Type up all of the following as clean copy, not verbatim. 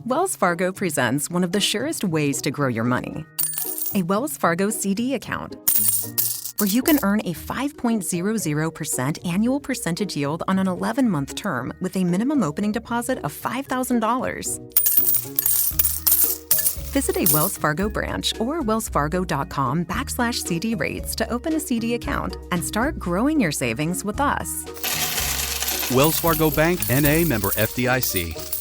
Wells Fargo presents one of the surest ways to grow your money. A Wells Fargo CD account, where you can earn a 5.00% annual percentage yield on an 11-month term with a minimum opening deposit of $5,000. Visit a Wells Fargo branch or wellsfargo.com/CD rates to open a CD account and start growing your savings with us. Wells Fargo Bank, N.A., member FDIC.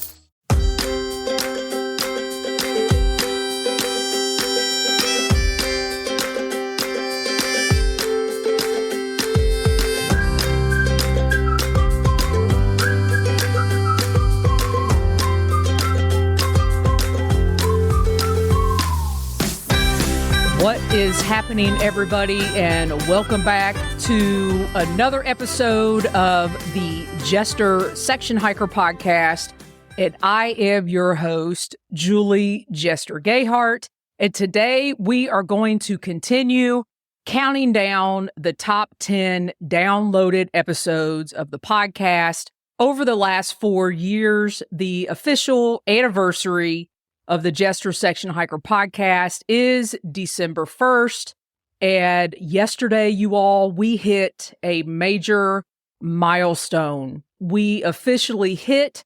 What is happening, everybody, and welcome back to another episode of the Jester Section Hiker podcast. And I am your host, Julie Jester Gayheart. And today we are going to continue counting down the top 10 downloaded episodes of the podcast over the last 4 years. The official anniversary of the Jester Section Hiker podcast is December 1st. And yesterday, you all, we hit a major milestone. We officially hit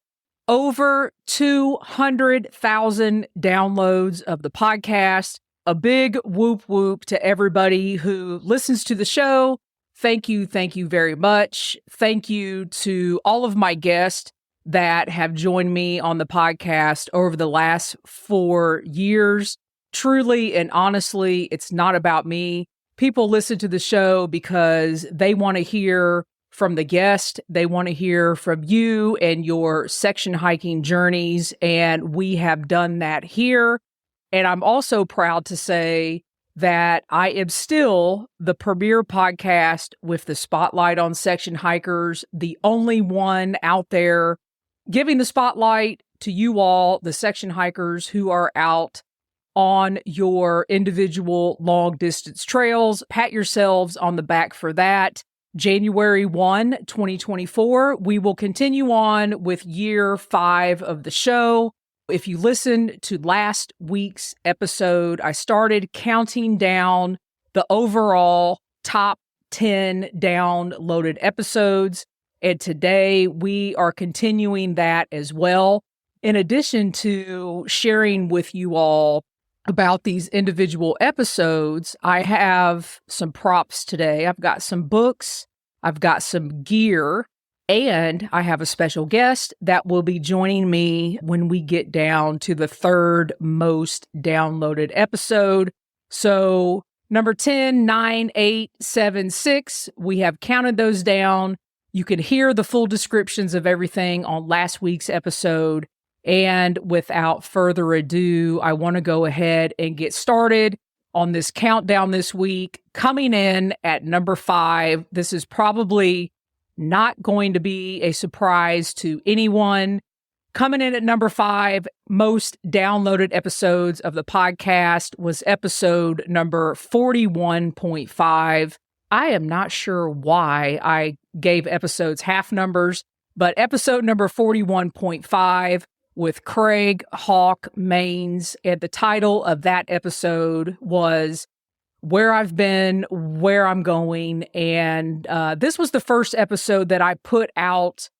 over 200,000 downloads of the podcast. A big whoop whoop to everybody who listens to the show. Thank you very much. Thank you to all of my guests that have joined me on the podcast over the last 4 years. Truly and honestly, it's not about me. People listen to the show because they want to hear from the guest. They want to hear from you and your section hiking journeys, and we have done that here. And I'm also proud to say that I am still the premier podcast with the spotlight on section hikers, the only one out there giving the spotlight to you all, the section hikers who are out on your individual long distance trails. Pat yourselves on the back for that. January 1, 2024, we will continue on with year 5 of the show. If you listened to last week's episode, I started counting down the overall top 10 downloaded episodes. And today we are continuing that as well. In addition to sharing with you all about these individual episodes, I have some props today. I've got some books, I've got some gear, and I have a special guest that will be joining me when we get down to the third most downloaded episode. So number 10, 9, 8, 7, 6, we have counted those down. You can hear the full descriptions of everything on last week's episode. And without further ado, I want to go ahead and get started on this countdown this week. Coming in at number 5, this is probably not going to be a surprise to anyone. Coming in at number 5, most downloaded episodes of the podcast was episode number 41.5. I am not sure why I gave episodes half numbers, but episode number 41.5 with Craig Hawk Maines, and the title of that episode was Where I've Been, Where I'm Going, and this was the first episode that I put out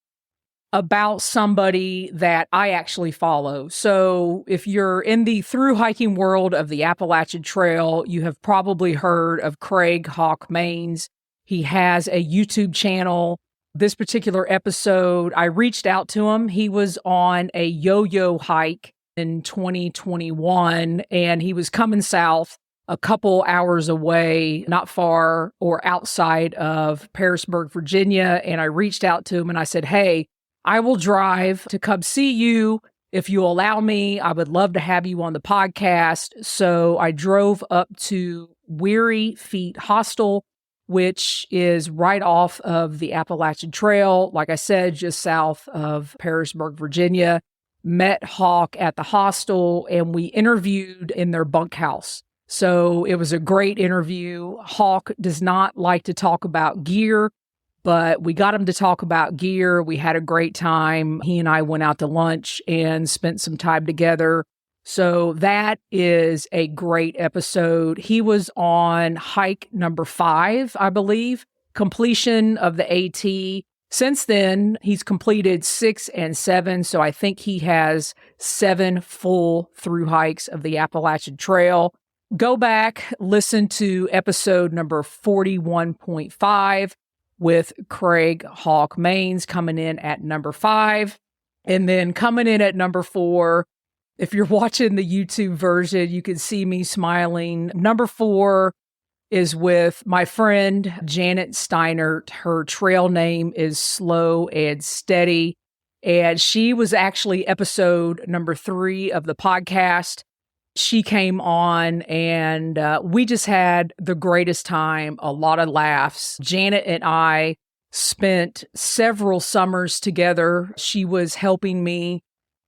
about somebody that I actually follow. So if you're in the through hiking world of the Appalachian Trail, you have probably heard of Craig Hawk Maines. He has a YouTube channel. This particular episode, I reached out to him. He was on a yo-yo hike in 2021, and he was coming south a couple hours away, not far or outside of Parisburg, Virginia. And I reached out to him and I said, hey, I will drive to come see you. If you allow me, I would love to have you on the podcast. So I drove up to Weary Feet Hostel, which is right off of the Appalachian Trail. Like I said, just south of Parisburg, Virginia. Met Hawk at the hostel and we interviewed in their bunkhouse. So it was a great interview. Hawk does not like to talk about gear, but we got him to talk about gear. We had a great time. He and I went out to lunch and spent some time together. So that is a great episode. He was on hike number 5, I believe, completion of the AT. Since then, he's completed 6 and 7. So I think he has 7 full through hikes of the Appalachian Trail. Go back, listen to episode number 41.5 with Craig Hawk Maines coming in at number 5. And then coming in at number 4, if you're watching the YouTube version, you can see me smiling. Number 4 is with my friend Janet Steinert. Her trail name is Slow and Steady. And she was actually episode number 3 of the podcast. She came on and we just had the greatest time, a lot of laughs. Janet and I spent several summers together. She was helping me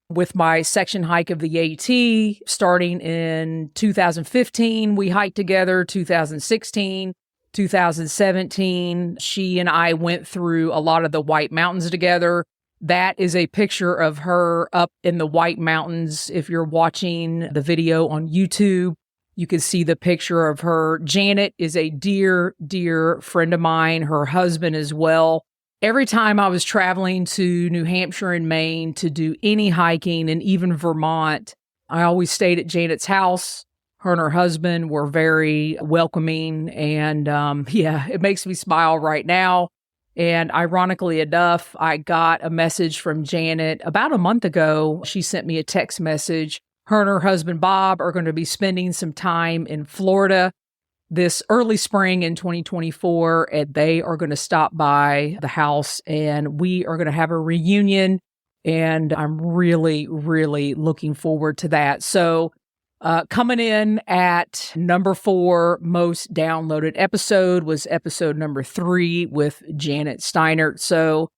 with my section hike of the AT starting in 2015. We hiked together 2016, 2017. She and I went through a lot of the White Mountains together. That is a picture of her up in the White Mountains. If you're watching the video on YouTube, you can see the picture of her. Janet is a dear, dear friend of mine, her husband as well. Every time I was traveling to New Hampshire and Maine to do any hiking, and even Vermont, I always stayed at Janet's house. Her and her husband were very welcoming, and it makes me smile right now. And ironically enough, I got a message from Janet about a month ago. She sent me a text message. Her and her husband, Bob, are going to be spending some time in Florida this early spring in 2024, and they are going to stop by the house, and we are going to have a reunion, and I'm really, really looking forward to that. So coming in at number 4 most downloaded episode was episode number 3 with Janet Steinert. So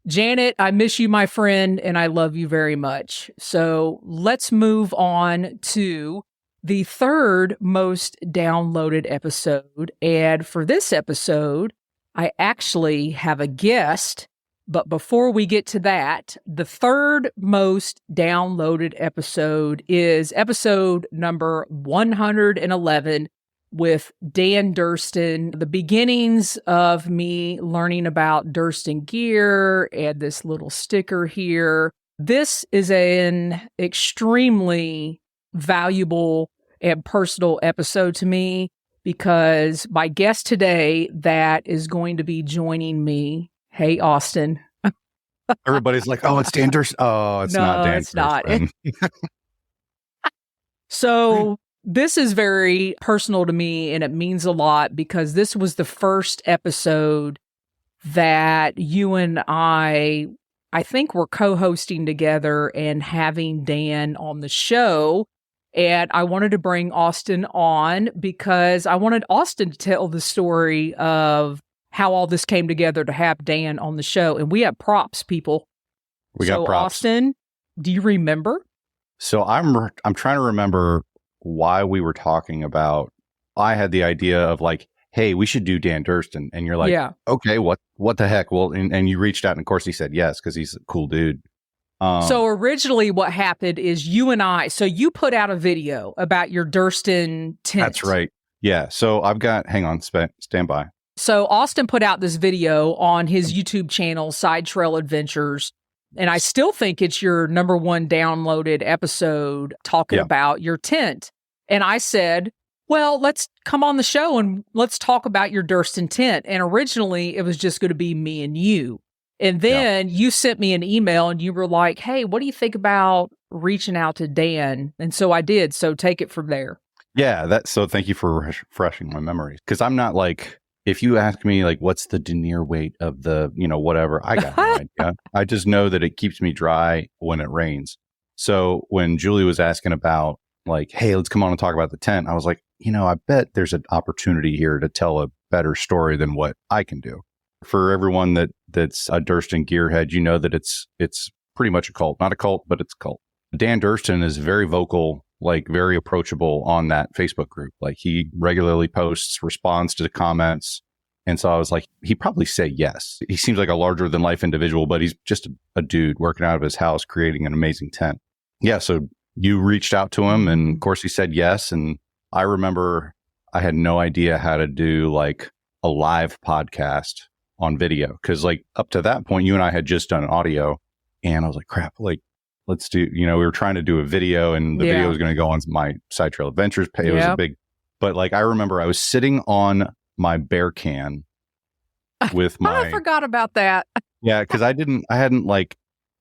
Janet, I miss you, my friend, and I love you very much. So let's move on to the 3rd most downloaded episode. And for this episode, I actually have a guest. But before we get to that, the 3rd most downloaded episode is episode number 111 with Dan Durston, the beginnings of me learning about Durston gear and this little sticker here. This is an extremely valuable and personal episode to me because my guest today that is going to be joining me, hey, Austin. Everybody's like, oh, it's Dan Durston. Oh, it's not Dan Durston. It's not. So this is very personal to me, and it means a lot because this was the first episode that you and I think we're co-hosting together and having Dan on the show. And I wanted to bring Austin on because I wanted Austin to tell the story of how all this came together to have Dan on the show. And we have props, people. We got props. Austin, do you remember? So I'm trying to remember why we were talking about. I had the idea of like, hey, we should do Dan Durston. And you're like, yeah. Okay, what the heck? Well, and you reached out, and of course he said yes, because he's a cool dude. So originally what happened is you and I, so you put out a video about your Durston tent. That's right. Yeah. So I've got, hang on, stand by. So Austin put out this video on his YouTube channel, Side Trail Adventures. And I still think it's your number 1 downloaded episode talking about your tent. And I said, well, let's come on the show and let's talk about your Durston tent. And originally it was just going to be me and you. And then you sent me an email and you were like, hey, what do you think about reaching out to Dan? And so I did. So take it from there. Yeah. So thank you for refreshing my memories. Because I'm not like, if you ask me like, what's the denier weight of the, whatever, I got no idea. I just know that it keeps me dry when it rains. So when Julie was asking about like, hey, let's come on and talk about the tent, I was like, I bet there's an opportunity here to tell a better story than what I can do. For everyone that's a Durston gearhead, you know that it's pretty much a cult. Not a cult, but it's a cult. Dan Durston is very vocal, like very approachable on that Facebook group. Like he regularly posts, responds to the comments, And so I was like, he'd probably say yes. He seems like a larger than life individual, but he's just a dude working out of his house, creating an amazing tent. Yeah. So you reached out to him, and of course he said yes. And I remember I had no idea how to do like a live podcast on video. Cause like up to that point, you and I had just done audio, and I was like, crap, like let's do, we were trying to do a video, and the video was going to go on my Side Trail Adventures page. It was a big, but like, I remember I was sitting on my bear can with my, I forgot about that. Yeah. Cause I hadn't like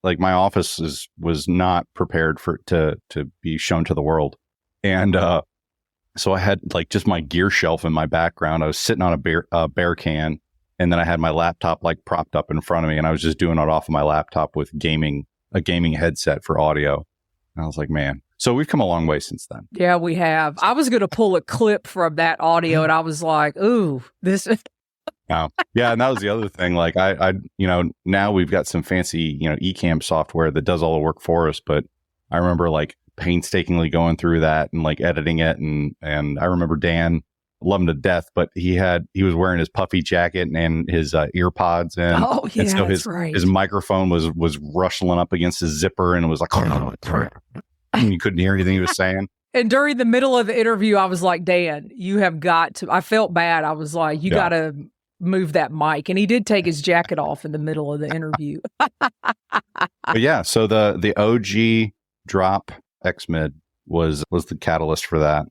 my office was not prepared to be shown to the world. And, so I had like just my gear shelf in my background. I was sitting on a bear can, and then I had my laptop like propped up in front of me, and I was just doing it off of my laptop with a gaming headset for audio. And I was like, man, so we've come a long way since then. Yeah, we have. I was going to pull a clip from that audio, and I was like, ooh, this. Yeah. And that was the other thing. Like I now we've got some fancy, eCam software that does all the work for us. But I remember like painstakingly going through that and like editing it. And I remember Dan, love him to death, but he was wearing his puffy jacket and his ear pods. And, and so his microphone was rustling up against his zipper, and it was like, and you couldn't hear anything he was saying. And during the middle of the interview, I was like, Dan, you have got to, I felt bad. I was like, you got to move that mic. And he did take his jacket off in the middle of the interview. But yeah, so the OG drop X-Mid was the catalyst for that.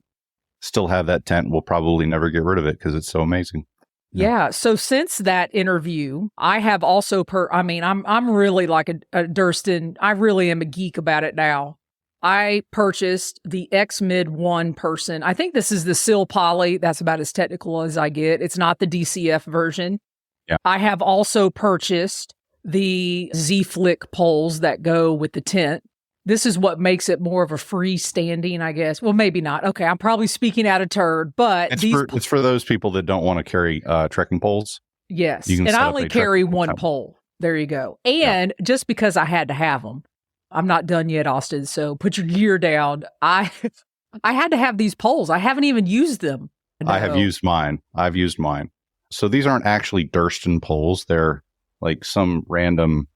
Still have that tent. We'll probably never get rid of it because it's so amazing. Yeah. So since that interview, I have also I'm really like a Durston. I really am a geek about it now. I purchased the X-Mid 1 person. I think this is the Sil Poly. That's about as technical as I get. It's not the DCF version. Yeah. I have also purchased the Z-Flick poles that go with the tent. This is what makes it more of a freestanding, I guess. Well, maybe not. Okay, I'm probably speaking out of turn, but it's for those people that don't want to carry trekking poles. Yes, and I only carry one pole. There you go. And just because I had to have them, I'm not done yet, Austin. So put your gear down. I had to have these poles. I haven't even used them. No. I have used mine. I've used mine. So these aren't actually Durston poles. They're like some random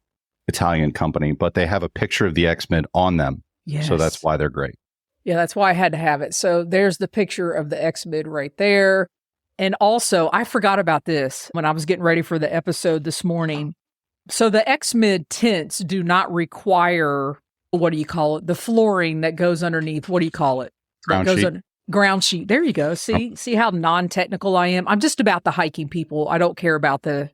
Italian company, but they have a picture of the X-Mid on them. Yes. So that's why they're great. Yeah, that's why I had to have it. So there's the picture of the X-Mid right there. And also, I forgot about this when I was getting ready for the episode this morning. So the X-Mid tents do not require, what do you call it? The flooring that goes underneath. What do you call it? Ground sheet. Ground sheet. There you go. See how non-technical I am? I'm just about the hiking people. I don't care about the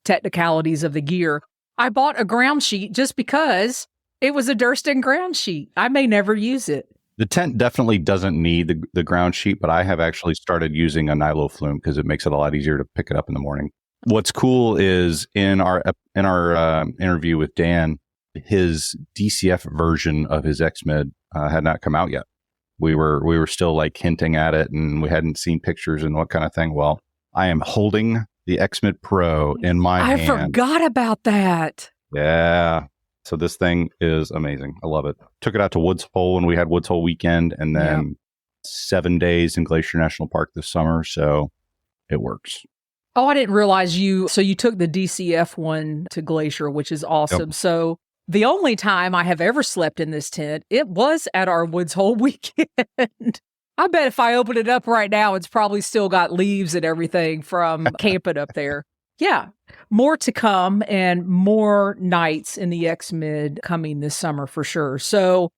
technicalities of the gear. I bought a ground sheet just because it was a Durston ground sheet. I may never use it. The tent definitely doesn't need the ground sheet, but I have actually started using a nylon flume because it makes it a lot easier to pick it up in the morning. What's cool is in our interview with Dan, his DCF version of his X-Mid had not come out yet. We were still like hinting at it, and we hadn't seen pictures and what kind of thing. Well, I am holding the X-Mid Pro in my hand. I forgot about that. Yeah. So this thing is amazing. I love it. Took it out to Woods Hole when we had Woods Hole weekend, and then 7 days in Glacier National Park this summer. So it works. Oh, I didn't realize you took the DCF one to Glacier, which is awesome. Yep. So the only time I have ever slept in this tent, it was at our Woods Hole weekend. I bet if I open it up right now, it's probably still got leaves and everything from camping up there. Yeah. More to come and more nights in the X-Mid coming this summer for sure. So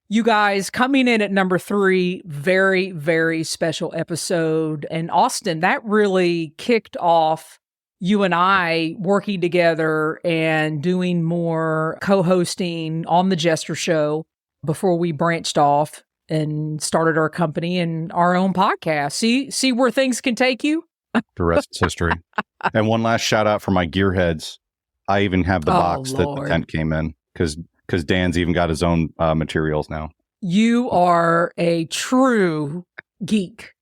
you guys coming in at number 3, very, very special episode. And Austin, that really kicked off you and I working together and doing more co-hosting on the Jester show before we branched off and started our company and our own podcast. See where things can take you? The rest is history. And one last shout out for my gearheads. I even have the box that the tent came in because Dan's even got his own materials now. You are a true geek.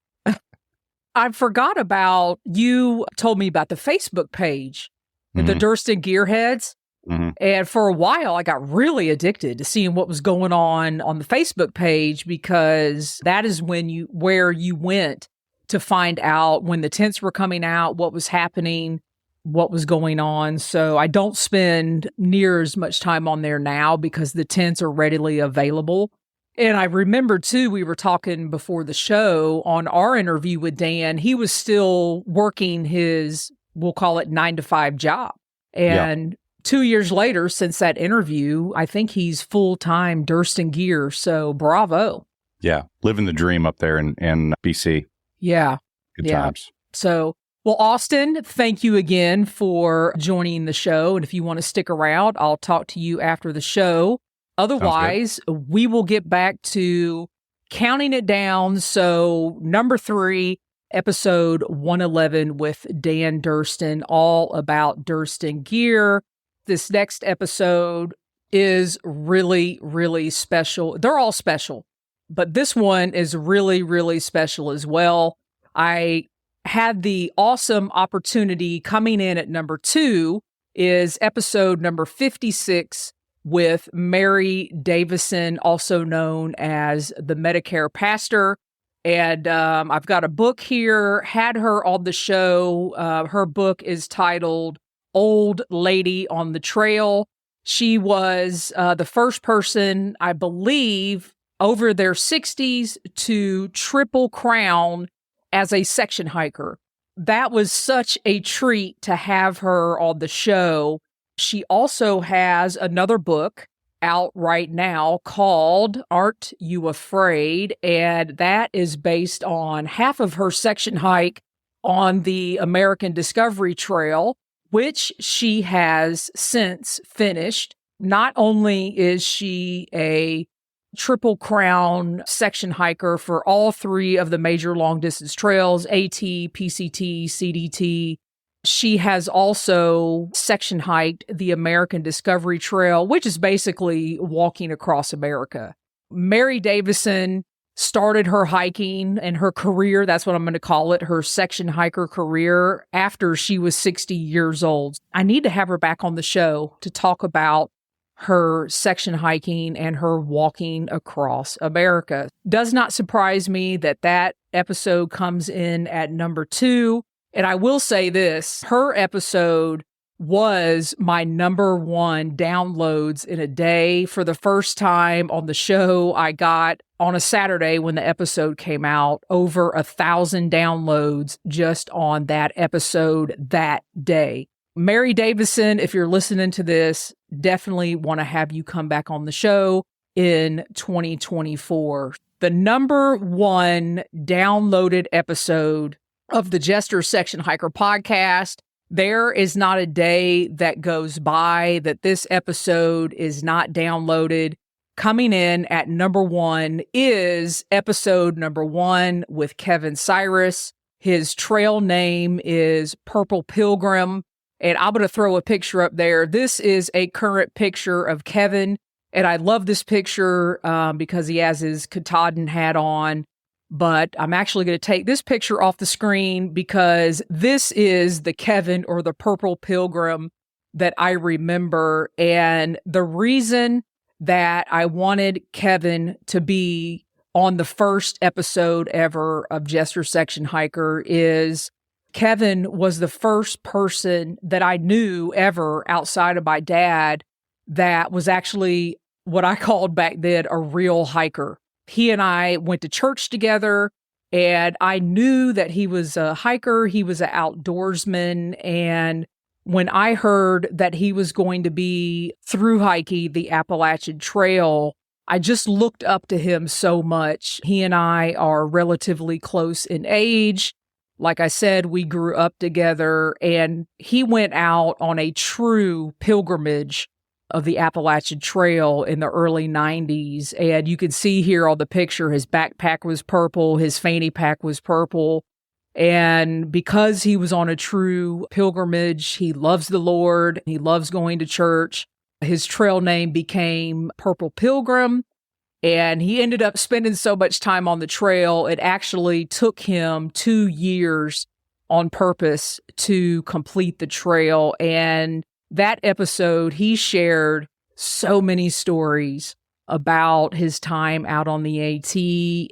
I forgot about, you told me about the Facebook page, the Durston Gearheads. Mm-hmm. And for a while, I got really addicted to seeing what was going on the Facebook page, because that is where you went to find out when the tents were coming out, what was happening, what was going on. So I don't spend near as much time on there now because the tents are readily available. And I remember too, we were talking before the show on our interview with Dan, he was still working his, we'll call it 9-to-5 job. And 2 years later, since that interview, I think he's full-time Durston Gear. So bravo. Yeah. Living the dream up there in BC. Yeah. Good times. So, well, Austin, thank you again for joining the show. And if you want to stick around, I'll talk to you after the show. Otherwise, we will get back to counting it down. So, number 3, episode 111 with Dan Durston, all about Durston Gear. This next episode is really, really special. They're all special, but this one is really, really special as well. I had the awesome opportunity coming in at number 2 is episode number 56 with Mary Davison, also known as the Medicare Pastor. And I've got a book here, had her on the show. Her book is titled Old Lady on the Trail. She was the first person, I believe, over their 60s to Triple Crown as a section hiker. That was such a treat to have her on the show. She also has another book out right now called Aren't You Afraid? And that is based on half of her section hike on the American Discovery Trail, which she has since finished. Not only is she a Triple Crown section hiker for all 3 of the major long distance trails, AT, PCT, CDT. She has also section hiked the American Discovery Trail, which is basically walking across America. Mary Davison started her hiking and her career, that's what I'm going to call it, her section hiker career, after she was 60 years old. I need to have her back on the show to talk about her section hiking and her walking across America. Does not surprise me that that episode comes in at number 2. And I will say this, her episode was my number 1 downloads in a day. For the first time on the show, I got, on a Saturday when the episode came out, over 1,000 downloads just on that episode that day. Mary Davison, if you're listening to this, definitely want to have you come back on the show in 2024. The number 1 downloaded episode of the Jester Section Hiker podcast. There is not a day that goes by that this episode is not downloaded. Coming in at number 1 is episode number 1 with Kevin Cyrus. His trail name is Purple Pilgrim. And I'm going to throw a picture up there. This is a current picture of Kevin. And I love this picture because he has his Katahdin hat on. But I'm actually going to take this picture off the screen because this is the Kevin or the Purple Pilgrim that I remember. And the reason that I wanted Kevin to be on the first episode ever of Jester Section Hiker is Kevin was the first person that I knew ever outside of my dad that was actually what I called back then a real hiker. He and I went to church together, and I knew that he was a hiker. He was an outdoorsman. And when I heard that he was going to be through hiking the Appalachian Trail, I just looked up to him so much. He and I are relatively close in age. Like I said, we grew up together, and he went out on a true pilgrimage of the Appalachian Trail in the early 90s. And you can see here on the picture, his backpack was purple, his fanny pack was purple. And because he was on a true pilgrimage, he loves the Lord, he loves going to church. His trail name became Purple Pilgrim. And he ended up spending so much time on the trail, it actually took him 2 years on purpose to complete the trail. And that episode, he shared so many stories about his time out on the AT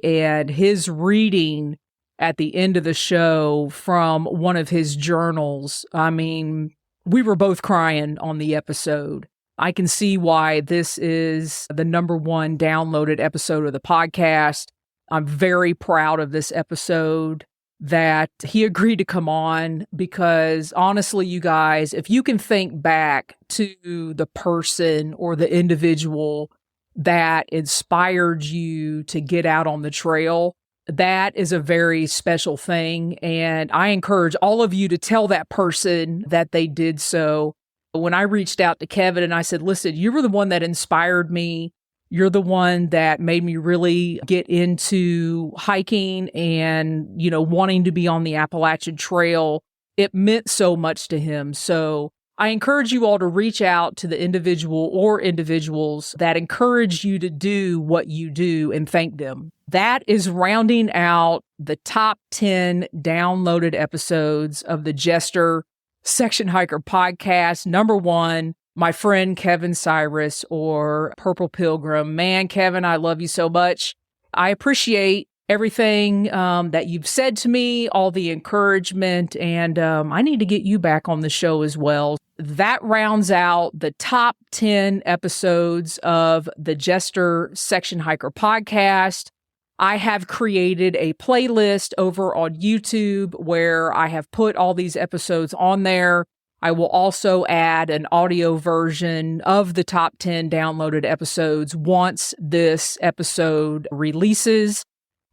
and his reading at the end of the show from one of his journals. I mean, we were both crying on the episode. I can see why this is the number one downloaded episode of the podcast. I'm very proud of this episode that he agreed to come on because honestly, you guys, if you can think back to the person or the individual that inspired you to get out on the trail, that is a very special thing. And I encourage all of you to tell that person that they did so. When I reached out to Kevin and I said, listen, you were the one that inspired me. You're the one that made me really get into hiking and, wanting to be on the Appalachian Trail. It meant so much to him. So I encourage you all to reach out to the individual or individuals that encourage you to do what you do and thank them. That is rounding out the top 10 downloaded episodes of the Jester Section Hiker podcast. Number 1, my friend Kevin Cyrus, or Purple Pilgrim. Man, Kevin, I love you so much. I appreciate everything that you've said to me, all the encouragement, and I need to get you back on the show as well. That rounds out the top 10 episodes of the Jester Section Hiker podcast. I have created a playlist over on YouTube where I have put all these episodes on there. I will also add an audio version of the top 10 downloaded episodes once this episode releases.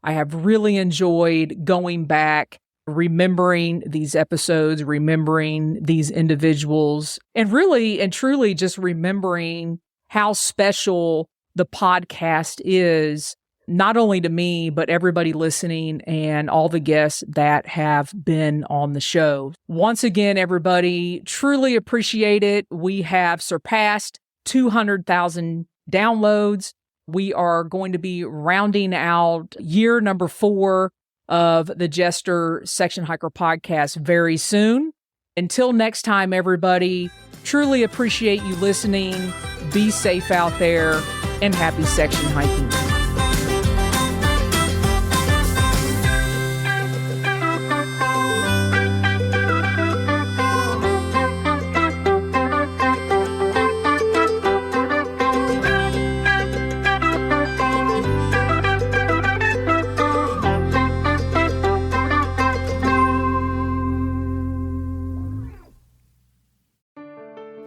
I have really enjoyed going back, remembering these episodes, remembering these individuals, and really and truly just remembering how special the podcast is, not only to me, but everybody listening and all the guests that have been on the show. Once again, everybody, truly appreciate it. We have surpassed 200,000 downloads. We are going to be rounding out year number 4 of the Jester Section Hiker podcast very soon. Until next time, everybody, truly appreciate you listening. Be safe out there and happy section hiking.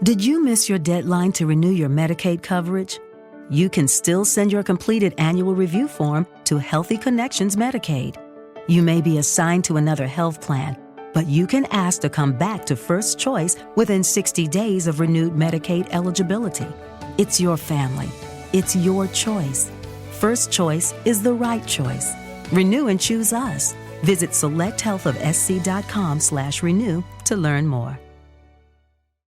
Did you miss your deadline to renew your Medicaid coverage? You can still send your completed annual review form to Healthy Connections Medicaid. You may be assigned to another health plan, but you can ask to come back to First Choice within 60 days of renewed Medicaid eligibility. It's your family. It's your choice. First Choice is the right choice. Renew and choose us. Visit selecthealthofsc.com/renew to learn more.